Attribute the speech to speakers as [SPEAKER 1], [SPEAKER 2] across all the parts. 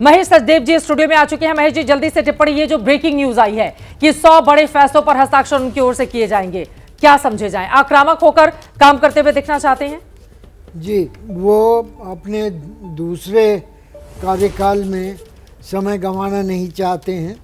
[SPEAKER 1] महेश सचदेव जी studio में आ चुके हैं। महेश जी, जल्दी से टिप्पणी, ये जो ब्रेकिंग न्यूज आई है कि 100 बड़े फैसलों पर हस्ताक्षर उनकी ओर से किए जाएंगे, क्या समझे जाए? आक्रामक होकर काम करते हुए दिखना चाहते हैं?
[SPEAKER 2] जी, वो अपने दूसरे कार्यकाल में समय गंवाना नहीं चाहते हैं।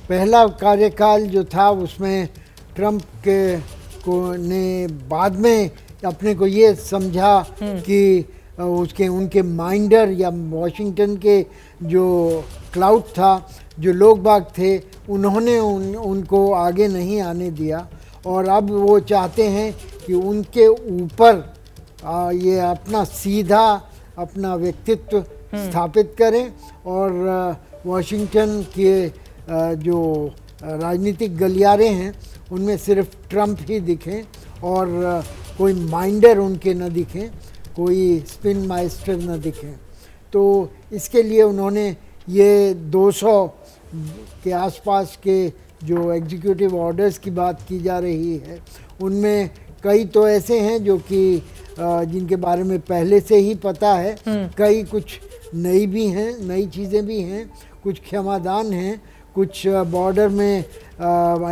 [SPEAKER 2] पहला कार्यकाल जो था उसमें ट्रंप ने बाद में अपने को ये समझा कि उनके माइंडर या वॉशिंगटन के जो क्लाउड था, जो लोग बाग थे, उन्होंने उनको आगे नहीं आने दिया और अब वो चाहते हैं कि उनके ऊपर ये अपना सीधा अपना व्यक्तित्व स्थापित करें और वॉशिंगटन के जो राजनीतिक गलियारे हैं उनमें सिर्फ ट्रंप ही दिखें और कोई माइंडर उनके न दिखें, कोई स्पिन माइस्टर न दिखें। तो इसके लिए उन्होंने ये 200 के आसपास के जो एग्जीक्यूटिव ऑर्डर्स की बात की जा रही है, उनमें कई तो ऐसे हैं जो कि जिनके बारे में पहले से ही पता है, कई कुछ नई भी हैं, नई चीज़ें भी हैं, कुछ क्षमादान हैं, कुछ बॉर्डर में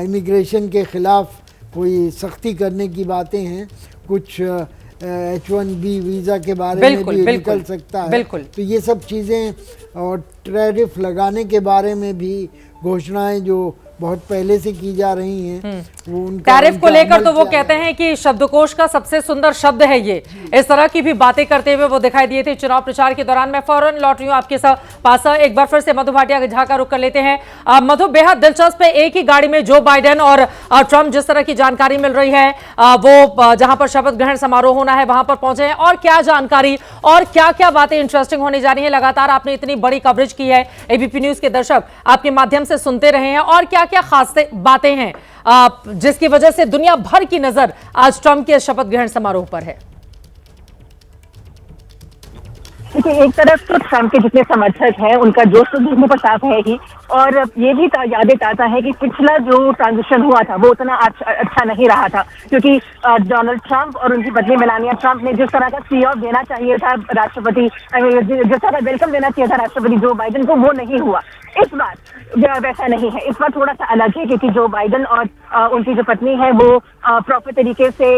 [SPEAKER 2] इमिग्रेशन के ख़िलाफ़ कोई सख्ती करने की बातें हैं, कुछ H1B वीज़ा के बारे में भी निकल सकता है। तो ये सब चीज़ें और टैरिफ लगाने के बारे में भी घोषणाएं जो बहुत पहले से की जा रही हैं, वो उनका
[SPEAKER 1] टैरिफ को लेकर तो वो कहते हैं कि शब्दकोश का सबसे सुंदर शब्द है ये। इस तरह की भी बातें करते हुए वो दिखाई दिए थे चुनाव प्रचार के दौरान। मैं फौरन लौट रही हूँ आपके पास, एक बार फिर से मधु भाटिया झा का रुख कर लेते हैं। मधु, बेहद दिलचस्प है, एक ही गाड़ी में जो बाइडेन और ट्रंप, जिस तरह की जानकारी मिल रही है, वो जहां पर शपथ ग्रहण समारोह होना है वहां पर पहुंचे हैं, और क्या जानकारी और क्या क्या बातें इंटरेस्टिंग होने जा रही है? लगातार आपने इतनी बड़ी कवरेज की है, एबीपी न्यूज के दर्शक आपके माध्यम से सुनते रहे हैं, और क्या क्या खास बातें हैं जिसकी वजह से दुनिया भर की नजर आज ट्रंप के शपथ ग्रहण समारोह पर है?
[SPEAKER 3] देखिए, एक तरफ तो ट्रंप के जितने समर्थक हैं उनका जोश तो देखने पर साफ है ही, और ये भी याद आता है कि पिछला जो ट्रांजिशन हुआ था वो उतना अच्छा नहीं रहा था, क्योंकि डोनाल्ड ट्रंप और उनकी पत्नी मेलानिया ट्रंप ने जिस तरह का सी ऑफ देना चाहिए था राष्ट्रपति, जिस तरह का वेलकम देना चाहिए था राष्ट्रपति जो बाइडेन को, वो नहीं हुआ। इस बार वैसा नहीं है, इस बार थोड़ा सा अलग है, क्योंकि जो बाइडेन और उनकी जो पत्नी है वो प्रॉपर तरीके से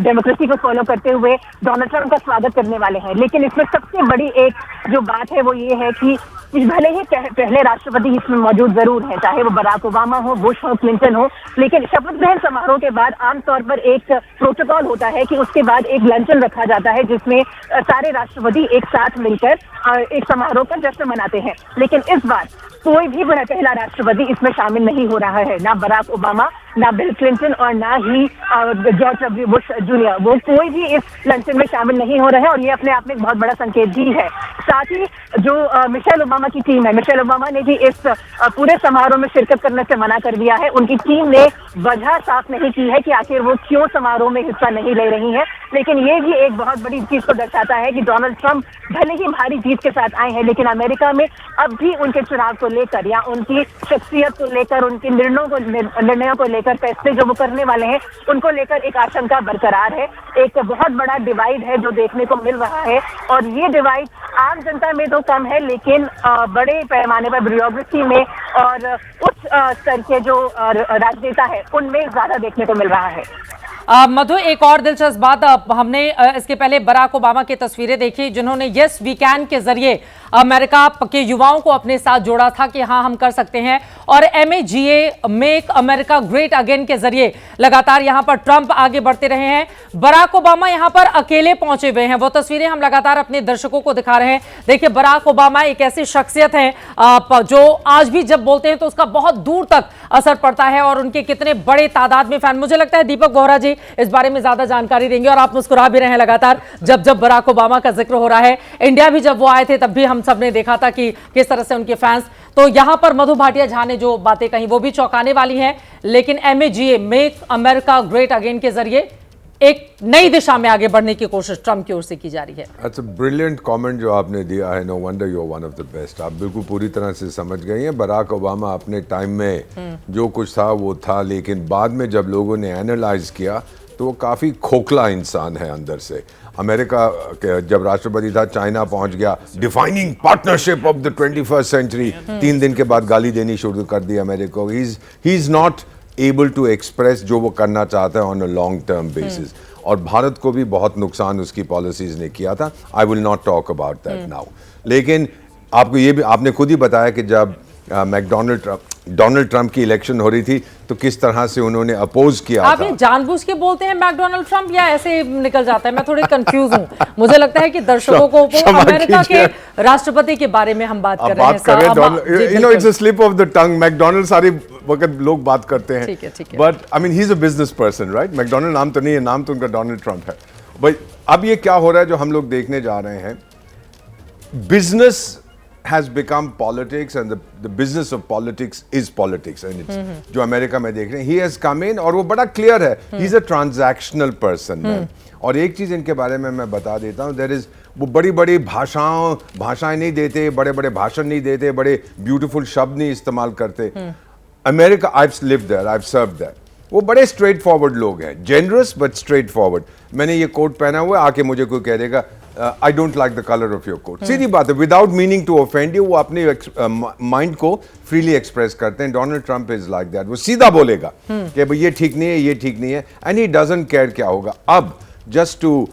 [SPEAKER 3] डेमोक्रेसी को फॉलो करते हुए डोनाल्ड ट्रंप का स्वागत करने वाले हैं। लेकिन इसमें सबसे बड़ी एक जो बात है वो ये है कि भले ही पहले राष्ट्रपति इसमें मौजूद जरूर है, चाहे वो बराक ओबामा हो, बुश हो, क्लिंटन हो, लेकिन शपथ ग्रहण समारोह के बाद आमतौर पर एक प्रोटोकॉल होता है कि उसके बाद एक लंचन रखा जाता है जिसमें सारे राष्ट्रपति एक साथ मिलकर एक समारोह का जश्न मनाते हैं। लेकिन इस बार कोई भी पहला राष्ट्रपति इसमें शामिल नहीं हो रहा है, ना बराक ओबामा, ना बिल क्लिंटन और ना ही जॉर्ज डब्ल्यू बुश जूनियर, वो कोई भी इस लंचन में शामिल नहीं हो रहे हैं, और ये अपने आप में एक बहुत बड़ा संकेत भी है। साथ ही जो मिशेल ओबामा की टीम है, मिशेल ओबामा ने भी इस पूरे समारोह में शिरकत करने से मना कर दिया है। उनकी टीम ने वजह साफ नहीं की है कि आखिर वो क्यों समारोह में हिस्सा नहीं ले रही है, लेकिन ये भी एक बहुत बड़ी चीज को दर्शाता है कि डोनाल्ड ट्रंप भले ही भारी जीत के साथ आए हैं, लेकिन अमेरिका में अब भी उनके चुनाव को लेकर या उनकी शख्सियत को लेकर, उनके निर्णयों को लेकर, फैसले जो वो करने वाले हैं उनको लेकर एक आशंका बरकरार है। एक बहुत बड़ा डिवाइड है जो देखने को मिल रहा है, और ये डिवाइड आम जनता में तो कम है, लेकिन बड़े पैमाने पर ब्यूरोक्रेसी में और उच्च स्तर के जो राजनेता है उनमें ज्यादा देखने को मिल रहा है।
[SPEAKER 1] मधु, एक और दिलचस्प बात, हमने इसके पहले बराक ओबामा की तस्वीरें देखी जिन्होंने यस वी कैन के जरिए अमेरिका के युवाओं को अपने साथ जोड़ा था कि हाँ हम कर सकते हैं, और MAGA make America great again के जरिए लगातार यहां पर ट्रंप आगे बढ़ते रहे हैं। बराक ओबामा यहां पर अकेले पहुंचे हुए हैं, वो तस्वीरें हम लगातार अपने दर्शकों को दिखा रहे हैं। देखिए, बराक ओबामा एक ऐसी शख्सियत है जो आज भी जब बोलते हैं तो उसका बहुत दूर तक असर पड़ता है, और उनके कितने बड़े तादाद में फैन, मुझे लगता है दीपक बोहरा जी इस बारे में ज्यादा जानकारी देंगे, और आप मुस्कुरा भी रहे हैं लगातार जब जब बराक ओबामा का जिक्र हो रहा है। इंडिया भी जब वो आए थे तब भी हम सब ने देखा था कि किस तरह से उनके फैंस, तो यहां पर मधु भाटिया झा ने जो बातें कही वो भी चौंकाने वाली हैं, लेकिन MAGA make America great again के जरिए एक नई दिशा में आगे बढ़ने की कोशिश ट्रंप की ओर से की जा रही है।
[SPEAKER 4] अच्छा, ब्रिलियंट कमेंट जो आपने दिया है, no wonder you are one of the best. आप बिल्कुल पूरी तरह से समझ गई हैं। बराक ओबामा अपने टाइम में जो कुछ था वो था, लेकिन बाद में जब लोगों ने एनालाइज किया तो वो काफ़ी खोखला इंसान है अंदर से। अमेरिका के जब राष्ट्रपति था, चाइना पहुंच गया, defining partnership of the 21st century, 3 दिन के बाद गाली देनी शुरू कर दी अमेरिका को। He is not able to express जो वो करना चाहता है on a long term basis. और भारत को भी बहुत नुकसान उसकी पॉलिसीज ने किया था। I will not talk about that now. लेकिन आपको ये भी, आपने खुद ही बताया कि जब डोनाल्ड ट्रंप की इलेक्शन हो रही थी तो किस तरह से उन्होंने अपोज किया
[SPEAKER 1] आप
[SPEAKER 4] था।
[SPEAKER 1] ये जानबूझ के बोलते हैं मैकडोनल्ड ट्रंप या ऐसे निकल जाता है? मैं थोड़ी कंफ्यूज हूँ। मुझे लगता है कि दर्शकों को अमेरिका के राष्ट्रपति के बारे में हम बात कर रहे हैं।
[SPEAKER 4] You know, it's a slip of the tongue. McDonald सारी वक्त लोग बात करते हैं,
[SPEAKER 1] ठीक है।
[SPEAKER 4] But I mean he is a business person, right? McDonald नाम तो नहीं है, नाम तो उनका डोनाल्ड ट्रंप है भाई। अब ये क्या हो रहा है जो हम लोग देखने जा रहे हैं, business has become politics and the business of politics is politics and it's जो अमेरिका में देख रहे हैं, he has come in और वो बड़ा क्लियर है, he is a transactional person man। और एक चीज इनके बारे में मैं बता देता हूँ, there is वो बड़ी बड़ी भाषाएं नहीं देते, बड़े बड़े भाषण नहीं देते, बड़े ब्यूटीफुल शब्द नहीं इस्तेमाल करते। America, I've lived there, I've served there, वो बड़े स्ट्रेट फॉरवर्ड लोग हैं, जेनरस बट स्ट्रेट फॉरवर्ड। मैंने ये कोट पहना हुआ है, आके मुझे कोई कह देगा I don't like the colour of your coat, सीधी बात है, without meaning to offend you, वो अपने माइंड को फ्रीली एक्सप्रेस करते हैं। Donald Trump is like that, वो सीधा बोलेगा कि भाई ये ठीक नहीं है, ये ठीक नहीं है, एंड ही डजंट केयर क्या होगा। अब जस्ट टू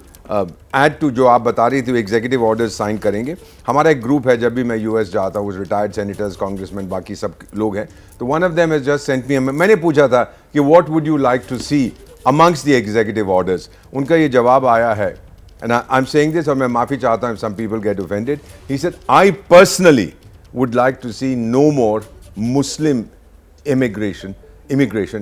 [SPEAKER 4] ऐड टू जो आप बता रही थी, एग्जीक्यूटिव ऑर्डर्स साइन करेंगे। हमारा एक ग्रुप है, जब भी मैं यूएस जाता हूँ, रिटायर्ड सेनेटर्स, कांग्रेसमैन, बाकी सब लोग हैं, तो one of them has just sent me, मैंने पूछा था कि what would you like to see amongst the executive orders. उनका ये जवाब आया है, and I'm saying this और मैं माफ़ी चाहता हूँ if some people get offended. He said, I personally would like to see no more Muslim immigration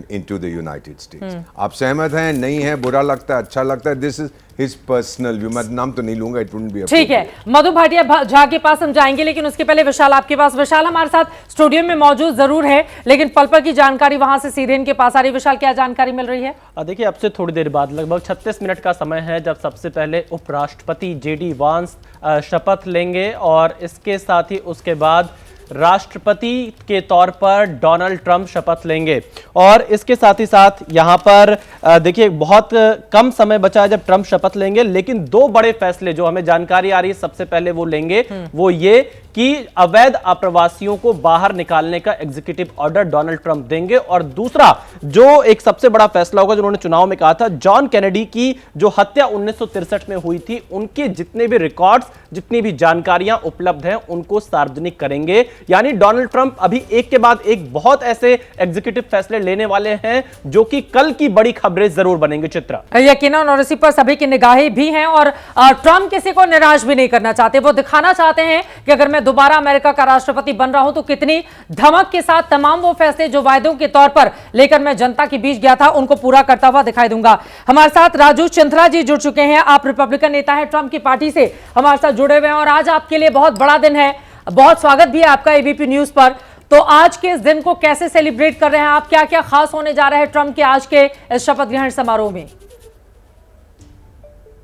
[SPEAKER 4] into the United States. आप सहमत हैं, नहीं है, बुरा लगता है, अच्छा लगता है, this is his personal view। मैं नाम तो नहीं लूंगा, it wouldn't be appropriate।
[SPEAKER 1] ठीक है, मधु भाटिया झा के पास हम जाएंगे, लेकिन उसके पहले विशाल आपके पास। विशाल हमारे साथ स्टूडियो में मौजूद जरूर है, लेकिन पल पल की जानकारी वहां से सीधे इनके पास आ रही। विशाल, क्या जानकारी मिल रही है?
[SPEAKER 5] देखिए, अब से थोड़ी देर बाद लगभग 36 मिनट का समय है जब सबसे पहले उपराष्ट्रपति जेडी वांस शपथ लेंगे और इसके साथ ही उसके बाद राष्ट्रपति के तौर पर डोनाल्ड ट्रंप शपथ लेंगे। और इसके साथ ही साथ यहां पर देखिए, बहुत कम समय बचा है जब ट्रंप शपथ लेंगे, लेकिन 2 बड़े फैसले जो हमें जानकारी आ रही है सबसे पहले वो लेंगे, वो ये कि अवैध आप्रवासियों को बाहर निकालने का एग्जीक्यूटिव ऑर्डर डोनाल्ड ट्रंप देंगे। और दूसरा जो एक सबसे बड़ा फैसला होगा, जो उन्होंने चुनाव में कहा था, जॉन कैनेडी की जो हत्या 1963 में हुई थी, उनके जितने भी रिकॉर्ड्स, जितनी भी जानकारियां उपलब्ध हैं, उनको सार्वजनिक करेंगे। यानी डोनाल्ड ट्रंप अभी एक के बाद एक बहुत ऐसे एग्जीक्यूटिव फैसले लेने वाले हैं जो कि कल की बड़ी खबरें जरूर बनेंगे। चित्रा,
[SPEAKER 1] यकीनन, और इसी पर सभी की निगाहें भी हैं। और ट्रंप किसी को निराश भी नहीं करना चाहते। वो दिखाना चाहते हैं कि अगर मैं दोबारा अमेरिका का राष्ट्रपति बन रहा हूं तो कितनी धमक के साथ तमाम वो फैसले जो वायदों के तौर पर लेकर मैं जनता के बीच गया था, उनको पूरा करता हुआ दिखाई दूंगा। हमारे साथ राजू चिंथरा जी जुड़ चुके हैं। आप रिपब्लिकन नेता हैं, ट्रंप की पार्टी से हमारे साथ जुड़े हुए हैं, और आज आपके लिए बहुत बड़ा दिन है। बहुत स्वागत भी है आपका एबीपी न्यूज पर। तो आज के इस दिन को कैसे सेलिब्रेट कर रहे हैं आप? क्या क्या खास होने जा रहा है ट्रंप के आज के इस शपथ ग्रहण समारोह में?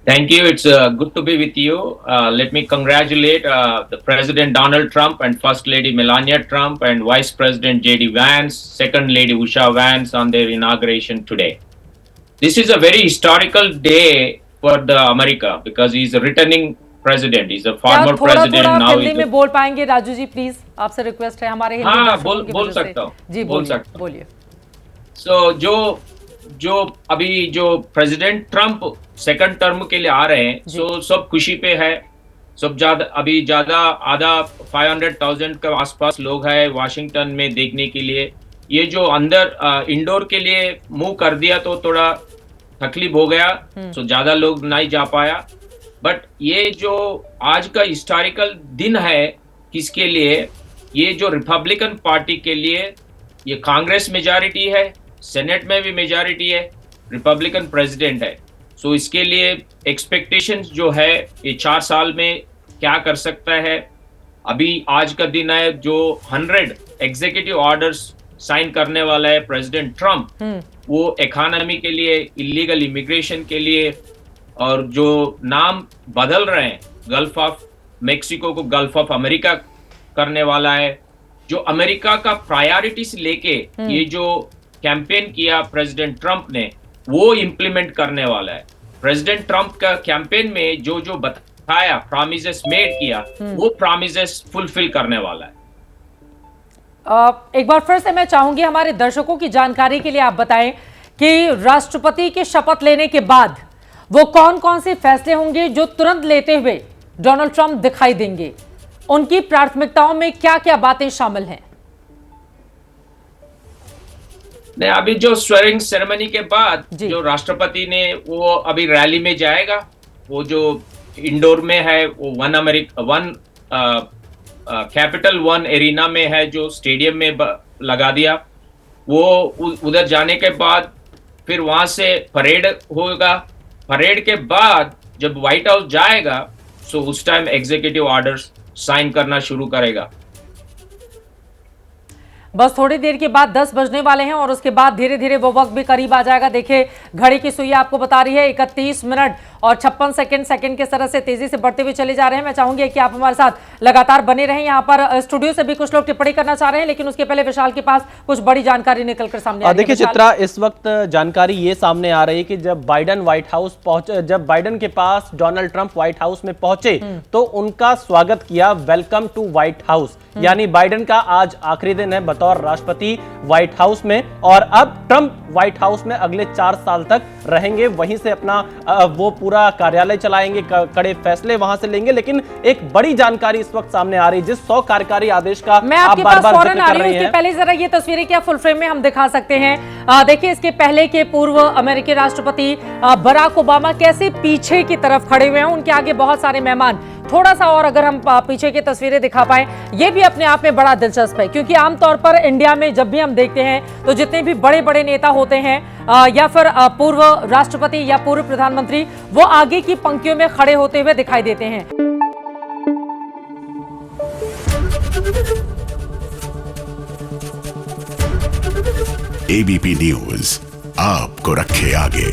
[SPEAKER 6] Thank you. It's good to be with you. Let me congratulate the President Donald Trump and First Lady Melania Trump and Vice President J.D. Vance, Second Lady Usha Vance on their inauguration today. This is a very historical day for the America because he's a returning president. He's a former president now.
[SPEAKER 1] Hindi में बोल पाएंगे Raju ji please? आपसे request है हमारे हिंदी
[SPEAKER 6] हाँ, बोल सकता हूँ
[SPEAKER 1] जी,
[SPEAKER 6] बोल सकता हूँ।
[SPEAKER 1] बोलिए।
[SPEAKER 6] So जो अभी जो प्रेसिडेंट ट्रंप सेकंड टर्म के लिए आ रहे हैं, सो सब खुशी पे है। सब ज्यादा आधा 500,000 के आसपास लोग हैं वाशिंगटन में देखने के लिए। ये जो अंदर इंडोर के लिए मूव कर दिया तो थोड़ा तकलीफ हो गया, सो ज्यादा लोग नहीं जा पाया। बट ये जो आज का हिस्टोरिकल दिन है किसके लिए? ये जो रिपब्लिकन पार्टी के लिए, ये कांग्रेस मेजॉरिटी है, सेनेट में भी मेजॉरिटी है, रिपब्लिकन प्रेसिडेंट है। सो इसके लिए एक्सपेक्टेशंस जो है ये 4 साल में क्या कर सकता है। अभी आज का दिन है जो 100 एग्जीक्यूटिव ऑर्डर्स साइन करने वाला है प्रेसिडेंट ट्रंप। वो इकोनॉमी के लिए, इलीगल इमिग्रेशन के लिए, और जो नाम बदल रहे हैं, गल्फ ऑफ मेक्सिको को गल्फ ऑफ अमेरिका करने वाला है। जो अमेरिका का प्रायोरिटीज लेके ये जो कैंपेन किया प्रेसिडेंट ट्रंप ने, वो इम्प्लीमेंट करने वाला है। प्रेसिडेंट ट्रंप का कैंपेन में जो जो बताया, प्रॉमिसेस मेड किया, वो प्रॉमिसेस फुलफिल करने वाला है।
[SPEAKER 1] एक बार फिर से मैं चाहूंगी हमारे दर्शकों की जानकारी के लिए आप बताएं कि राष्ट्रपति की शपथ लेने के बाद वो कौन कौन से फैसले होंगे जो तुरंत लेते हुए डोनाल्ड ट्रंप दिखाई देंगे, उनकी प्राथमिकताओं में क्या क्या बातें शामिल हैं?
[SPEAKER 6] नहीं, अभी जो स्वेरिंग सेरेमनी के बाद
[SPEAKER 1] जी।
[SPEAKER 6] जो राष्ट्रपति ने वो अभी रैली में जाएगा, वो जो इंडोर में है, वो वन कैपिटल वन एरिना में है, जो स्टेडियम में लगा दिया। वो उधर जाने के बाद फिर वहां से परेड होगा। परेड के बाद जब व्हाइट हाउस जाएगा, सो उस टाइम एग्जीक्यूटिव ऑर्डर्स साइन करना शुरू करेगा।
[SPEAKER 1] बस थोड़ी देर के बाद 10 बजने वाले हैं और उसके बाद धीरे धीरे वो वक्त भी करीब आ जाएगा। देखिए घड़ी की सुई आपको बता रही है 31 मिनट और 56 सेकंड के तरह से तेजी से बढ़ते हुए चले जा रहे हैं। मैं चाहूंगी कि आप हमारे साथ लगातार बने रहें। यहाँ पर स्टूडियो से भी कुछ लोग टिप्पणी करना चाह रहे हैं, लेकिन उसके पहले विशाल के पास कुछ बड़ी जानकारी निकलकर सामने आ रही है।
[SPEAKER 5] देखिए चित्रा, इस वक्त जानकारी ये सामने आ रही है कि जब बाइडन व्हाइट हाउस पहुंचे, जब बाइडन के पास डोनाल्ड ट्रंप व्हाइट हाउस में पहुंचे तो उनका स्वागत किया वेलकम टू व्हाइट हाउस। यानी बाइडन का आज आखिरी दिन है बतौर राष्ट्रपति व्हाइट हाउस में, और अब ट्रंप व्हाइट हाउस में अगले 4 साल तक रहेंगे, वहीं से अपना वो पूरा कार्यालय चलाएंगे, कड़े फैसले वहां से लेंगे। लेकिन एक बड़ी जानकारी इस वक्त सामने आ रही है, जिस 100 कार्यकारी आदेश का
[SPEAKER 1] मैं
[SPEAKER 5] आप
[SPEAKER 1] आपके
[SPEAKER 5] बार
[SPEAKER 1] पास
[SPEAKER 5] बार
[SPEAKER 1] फौरन
[SPEAKER 5] जिक्र
[SPEAKER 1] आ
[SPEAKER 5] कर
[SPEAKER 1] रही हूं।
[SPEAKER 5] रही
[SPEAKER 1] इसके
[SPEAKER 5] हैं।
[SPEAKER 1] पहले जरा ये तस्वीरें क्या फुल फ्रेम में हम दिखा सकते हैं। देखिए इसके पहले के पूर्व अमेरिकी राष्ट्रपति बराक ओबामा कैसे पीछे की तरफ खड़े हुए हैं, उनके आगे बहुत सारे मेहमान। थोड़ा सा और अगर हम पीछे की तस्वीरें दिखा पाएं, ये भी अपने आप में बड़ा दिलचस्प है, क्योंकि आमतौर पर इंडिया में जब भी हम देखते हैं तो जितने भी बड़े बड़े नेता होते हैं या फिर पूर्व राष्ट्रपति या पूर्व प्रधानमंत्री, वो आगे की पंक्तियों में खड़े होते हुए दिखाई देते हैं।
[SPEAKER 7] एबीपी न्यूज आपको रखे आगे।